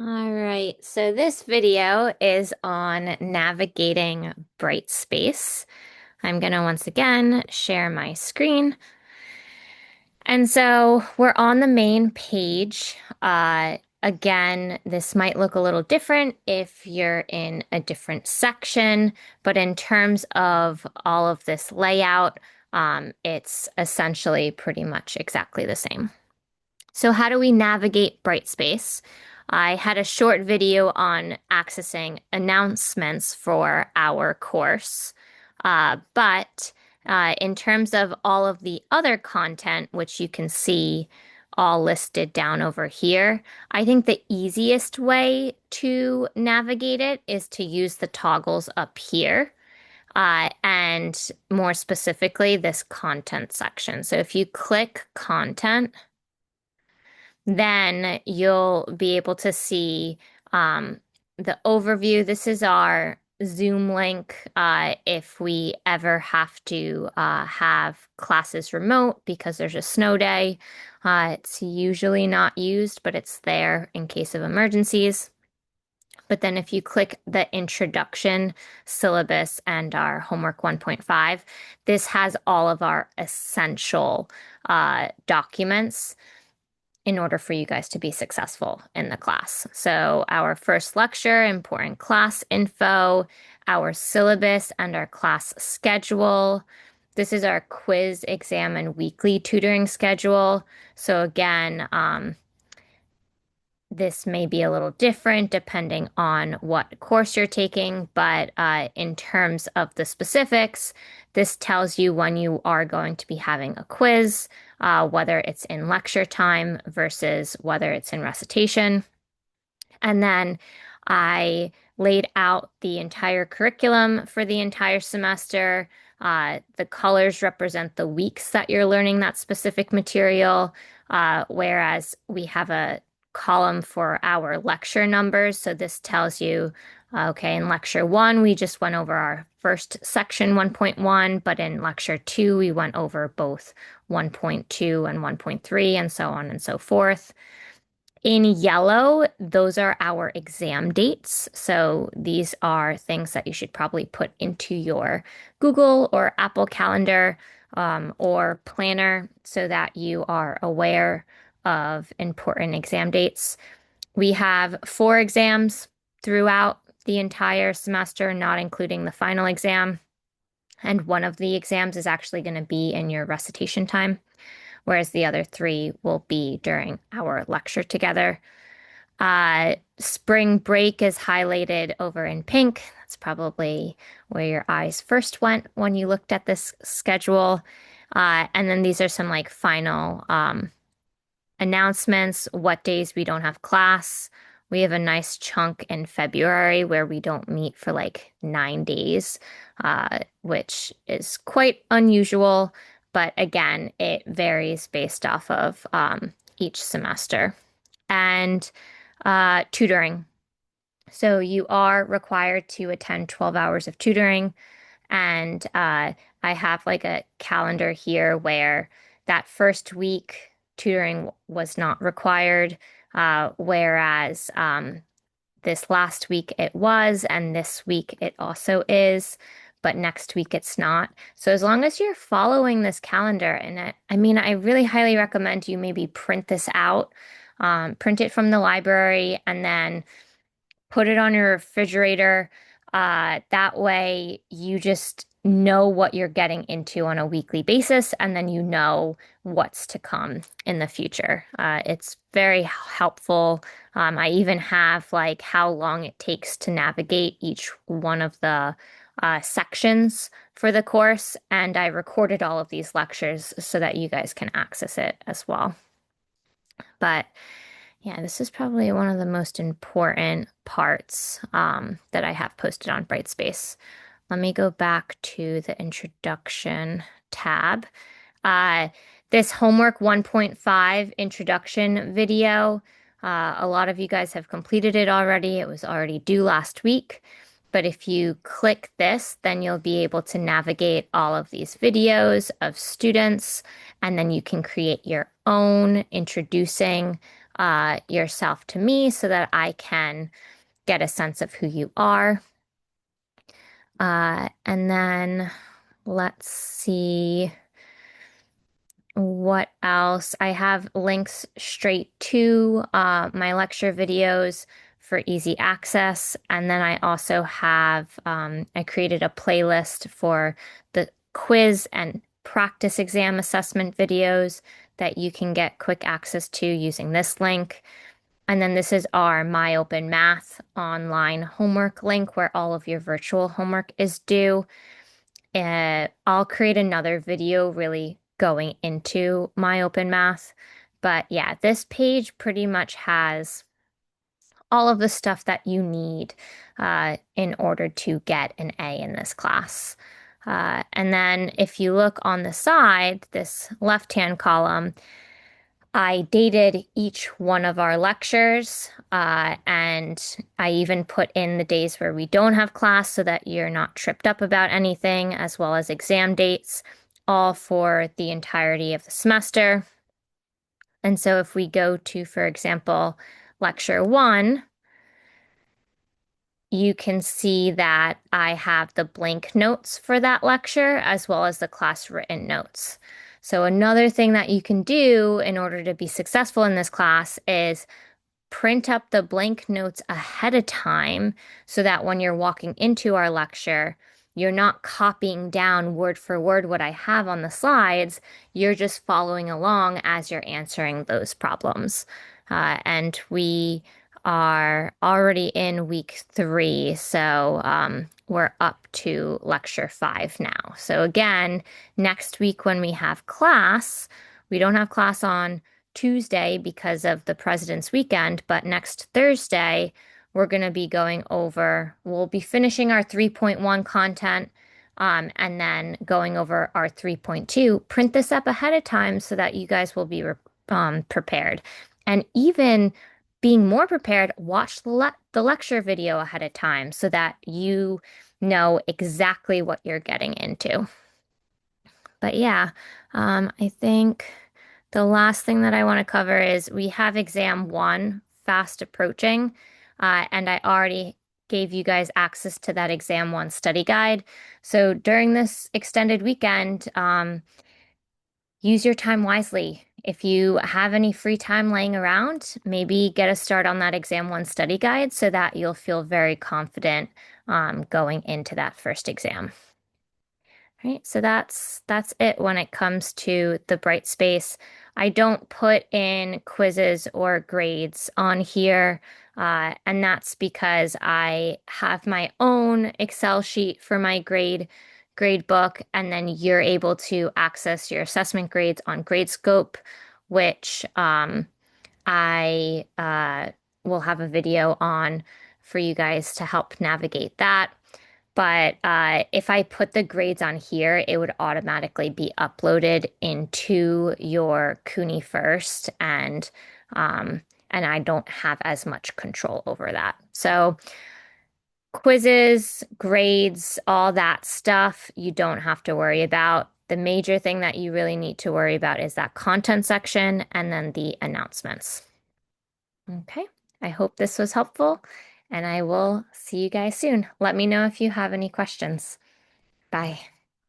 All right, so this video is on navigating BrightSpace. I'm going to once again share my screen. And so we're on the main page. Again, this might look a little different if you're in a different section, but in terms of all of this layout, it's essentially pretty much exactly the same. So how do we navigate Brightspace? I had a short video on accessing announcements for our course, but in terms of all of the other content, which you can see all listed down over here, I think the easiest way to navigate it is to use the toggles up here. And more specifically, this content section. So if you click content, then you'll be able to see um, the overview. This is our Zoom link if we ever have to have classes remote because there's a snow day. It's usually not used, but it's there in case of emergencies. But then if you click the introduction, syllabus, and our homework 1.5, this has all of our essential documents in order for you guys to be successful in the class. So our first lecture, important class info, our syllabus and our class schedule. This is our quiz, exam, and weekly tutoring schedule. So again, this may be a little different depending on what course you're taking, but in terms of the specifics, this tells you when you are going to be having a quiz, whether it's in lecture time versus whether it's in recitation. And then I laid out the entire curriculum for the entire semester. The colors represent the weeks that you're learning that specific material, whereas we have a column for our lecture numbers. So this tells you, okay, in lecture one, we just went over our first section 1.1, but in lecture two, we went over both 1.2 and 1.3, and so on and so forth. In yellow, those are our exam dates. So these are things that you should probably put into your Google or Apple Calendar or planner so that you are aware of important exam dates. We have 4 exams throughout the entire semester, not including the final exam. And one of the exams is actually going to be in your recitation time, whereas the other 3 will be during our lecture together. Spring break is highlighted over in pink. That's probably where your eyes first went when you looked at this schedule. And then these are some like final announcements, what days we don't have class. We have a nice chunk in February where we don't meet for like 9 days, which is quite unusual. But again, it varies based off of each semester. And tutoring. So you are required to attend 12 hours of tutoring. And I have like a calendar here where that first week tutoring was not required, whereas this last week it was, and this week it also is, but next week it's not. So as long as you're following this calendar, and I mean, I really highly recommend you maybe print this out, print it from the library, and then put it on your refrigerator. That way you just know what you're getting into on a weekly basis, and then you know what's to come in the future. It's very helpful. I even have like how long it takes to navigate each one of the sections for the course, and I recorded all of these lectures so that you guys can access it as well. But yeah, this is probably one of the most important parts that I have posted on BrightSpace. Let me go back to the introduction tab. Uh, this homework 1.5 introduction video, a lot of you guys have completed it already. It was already due last week. But if you click this, then you'll be able to navigate all of these videos of students, and then you can create your own introducing yourself to me so that I can get a sense of who you are. And then let's see what else. I have links straight to my lecture videos for easy access. And then I also have, I created a playlist for the quiz and practice exam assessment videos that you can get quick access to using this link. And then this is our My Open Math online homework link where all of your virtual homework is due. I'll create another video really going into My Open Math. But yeah, this page pretty much has all of the stuff that you need in order to get an A in this class. And then if you look on the side, this left-hand column, I dated each one of our lectures, and I even put in the days where we don't have class so that you're not tripped up about anything, as well as exam dates, all for the entirety of the semester. And so if we go to, for example, lecture one, you can see that I have the blank notes for that lecture as well as the class written notes. So another thing that you can do in order to be successful in this class is print up the blank notes ahead of time so that when you're walking into our lecture, you're not copying down word for word what I have on the slides. You're just following along as you're answering those problems. And we are already in week 3, so we're up to lecture 5 now. So again, next week when we have class, we don't have class on Tuesday because of the President's Weekend, but next Thursday, we're going to be going over, we'll be finishing our 3.1 content, and then going over our 3.2. Print this up ahead of time so that you guys will be prepared. And even being more prepared, watch the lecture video ahead of time so that you know exactly what you're getting into. But yeah, I think the last thing that I want to cover is we have exam one fast approaching, and I already gave you guys access to that exam one study guide. So during this extended weekend, use your time wisely. If you have any free time laying around, maybe get a start on that exam one study guide so that you'll feel very confident going into that first exam. Right, so that's it when it comes to the BrightSpace. I don't put in quizzes or grades on here, and that's because I have my own Excel sheet for my grade book, and then you're able to access your assessment grades on Gradescope, which I will have a video on for you guys to help navigate that. But if I put the grades on here, it would automatically be uploaded into your CUNY first, and I don't have as much control over that. So quizzes, grades, all that stuff, you don't have to worry about. The major thing that you really need to worry about is that content section and then the announcements. Okay, I hope this was helpful, and I will see you guys soon. Let me know if you have any questions. Bye.